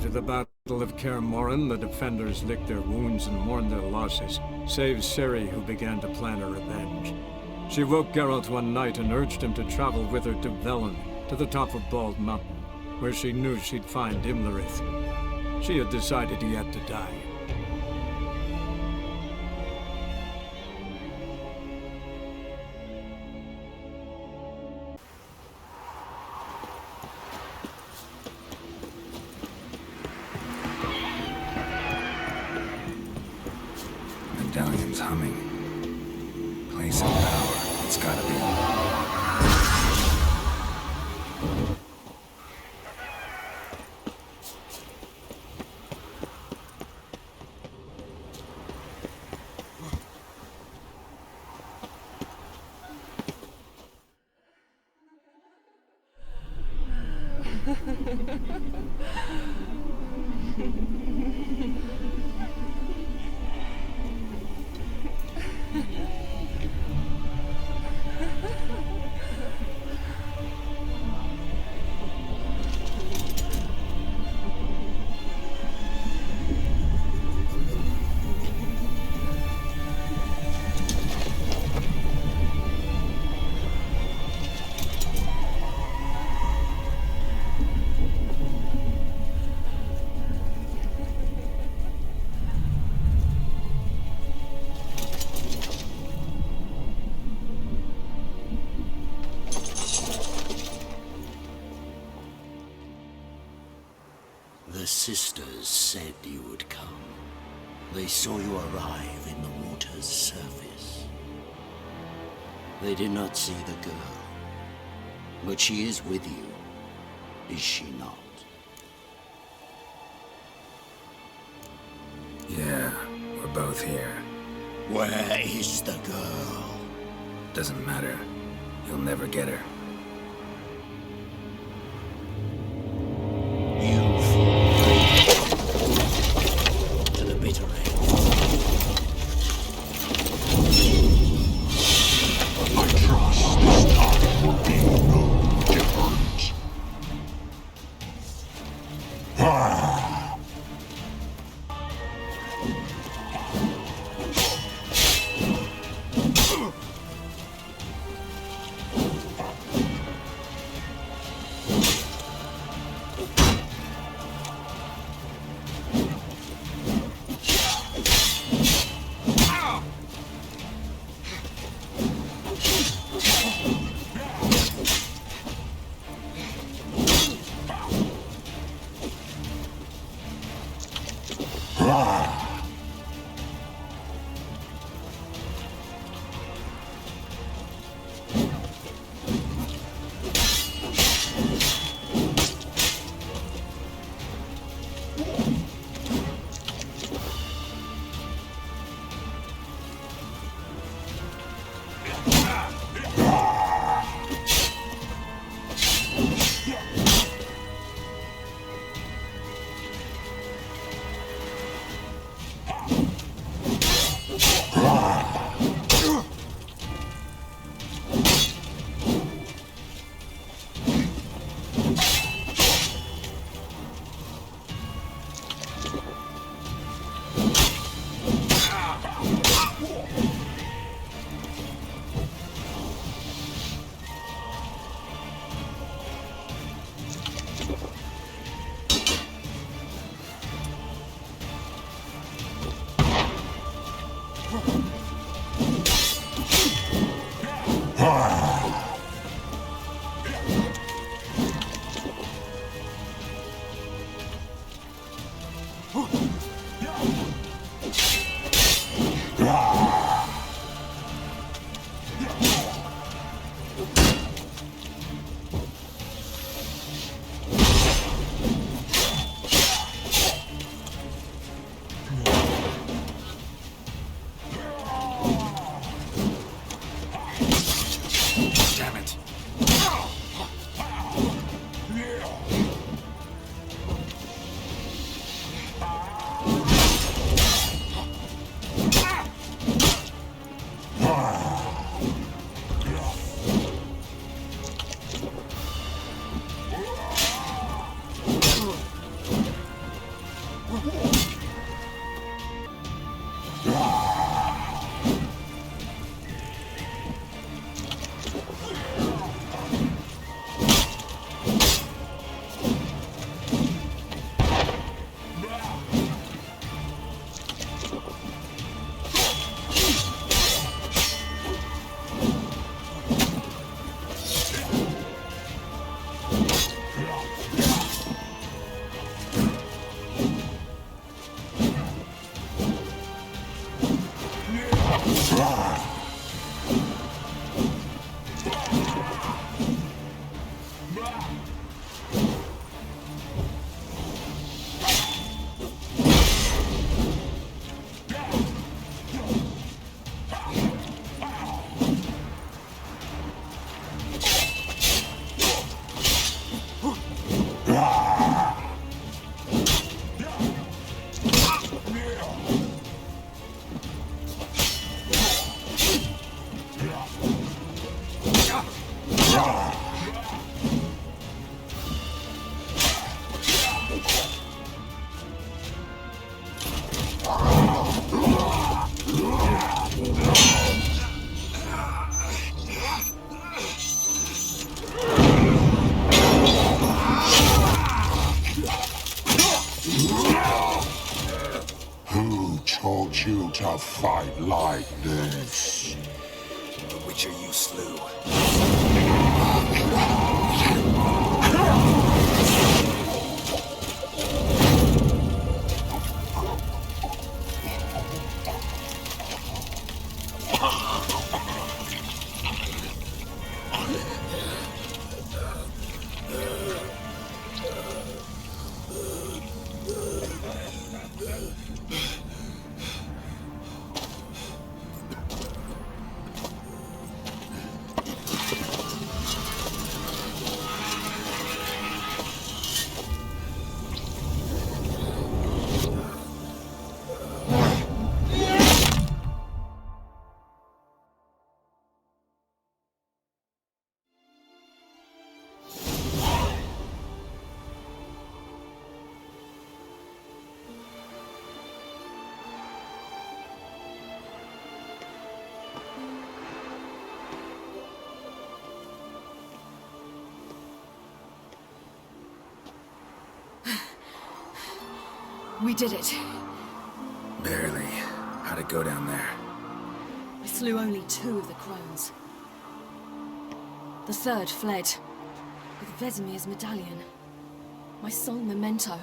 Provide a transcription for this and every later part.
After the Battle of Kaer Morhen, the defenders licked their wounds and mourned their losses, save Ciri, who began to plan a revenge. She woke Geralt one night and urged him to travel with her to Velen, to the top of Bald Mountain, where she knew she'd find Imlerith. She had decided he had to die. Medallion's humming. Place of power. It's gotta be. The sisters said you would come. They saw you arrive in the water's surface. They did not see the girl. But she is with you, is she not? Yeah, we're both here. Where is the girl? Doesn't matter. You'll never get her. You fall to the bitter end. I trust this time will be no different. Damn it. Who taught you to fight like this? The Witcher you slew. We did it. Barely. How'd it go down there? I slew only 2 of the crones. The third fled, with Vesemir's medallion. My sole memento.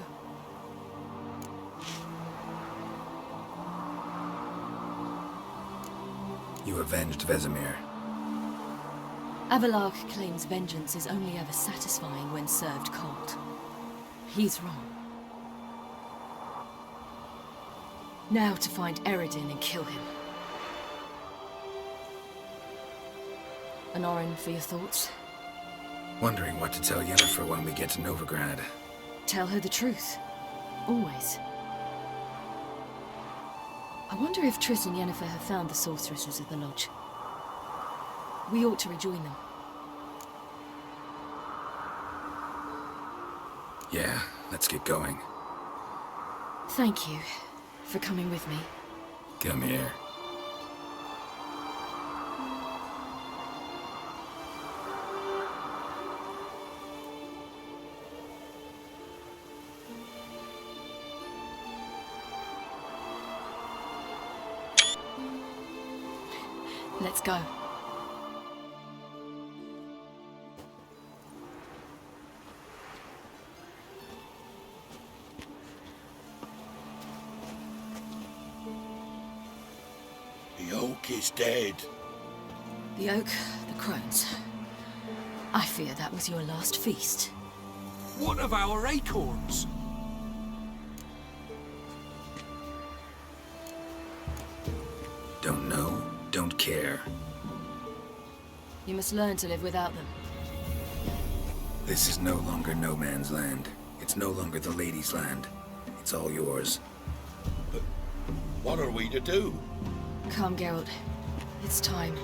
You avenged Vesemir. Avalark claims vengeance is only ever satisfying when served cold. He's wrong. Now to find Eredin and kill him. An Orin for your thoughts? Wondering what to tell Yennefer when we get to Novigrad. Tell her the truth. Always. I wonder if Triss and Yennefer have found the sorceresses at the lodge. We ought to rejoin them. Yeah, let's get going. Thank you for coming with me. Come here. Let's go. The oak is dead. The oak, the crones. I fear that was your last feast. What of our acorns? Don't know, don't care. You must learn to live without them. This is no longer no man's land. It's no longer the lady's land. It's all yours. But what are we to do? Come, Geralt. It's time.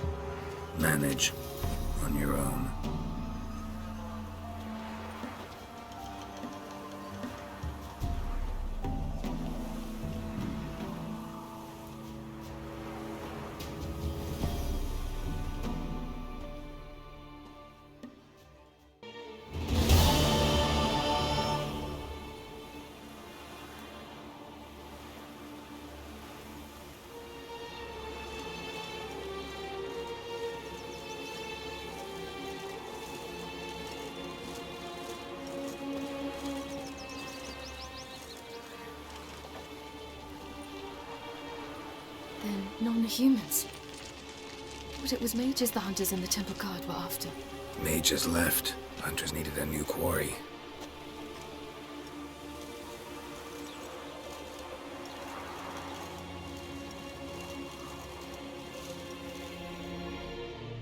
Manage on your own. Then non-humans. But it was mages the hunters and the temple guard were after. Mages left. Hunters needed a new quarry.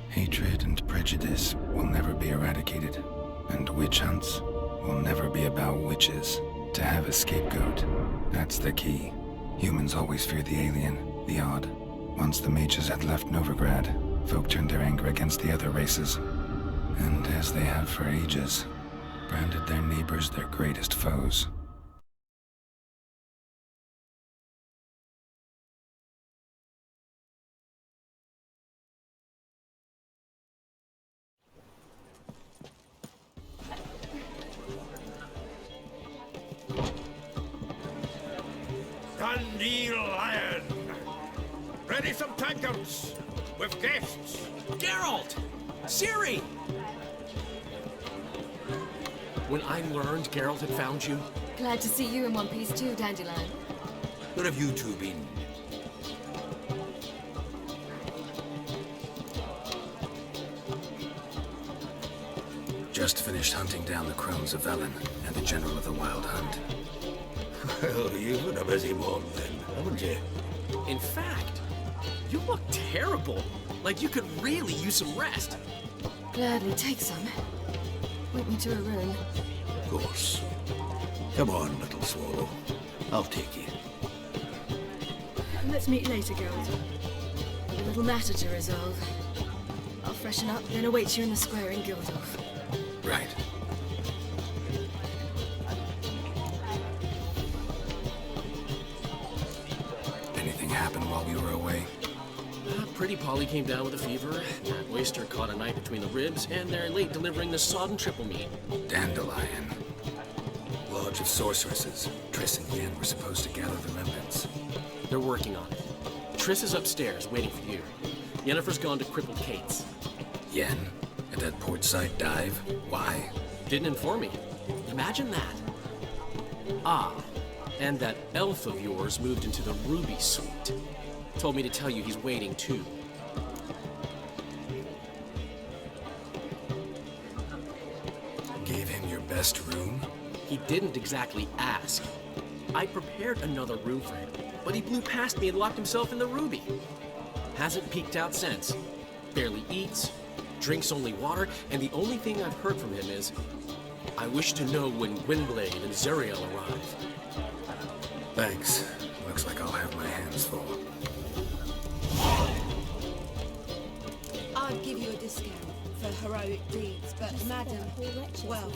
Hatred and prejudice will never be eradicated, and witch hunts will never be about witches. To have a scapegoat, that's the key. Humans always fear the alien, the odd. Once the mages had left Novigrad, folk turned their anger against the other races. And as they have for ages, branded their neighbors their greatest foes. Dandelion! Ready some tankards with guests. Geralt! Ciri! When I learned Geralt had found you, Glad to see you in one piece too, Dandelion. Where have you two been? Just finished hunting down the crones of Velen and the general of the Wild Hunt. Well, you've been a busy one then, haven't you? in fact, you look terrible. Like you could really use some rest. Gladly take some. Point me to a room. Of course. Come on, little swallow. I'll take you. Let's meet later, Geralt. I've a little matter to resolve. I'll freshen up, then await you in the square in Gildorf. Right. Anything happened while we were away? Pretty Polly came down with a fever. That oyster caught a knife between the ribs, and they're late delivering the sodden triple meat. Dandelion. Lodge of sorceresses. Triss and Yen were supposed to gather the remnants. They're working on it. Triss is upstairs, waiting for you. Yennefer's gone to crippled Kate's. Yen? At that portside dive? Why? Didn't inform me. Imagine that. Ah, and that elf of yours moved into the Ruby Suite. Told me to tell you he's waiting too. Gave him your best room? He didn't exactly ask. I prepared another room for him, but he blew past me and locked himself in the Ruby. Hasn't peeked out since. Barely eats, drinks only water, and the only thing I've heard from him is, I wish to know when Gwynblade and Zeriel arrive. Thanks. Looks like I'll have my hands full. I'd give you a discount for heroic deeds, but madam, well,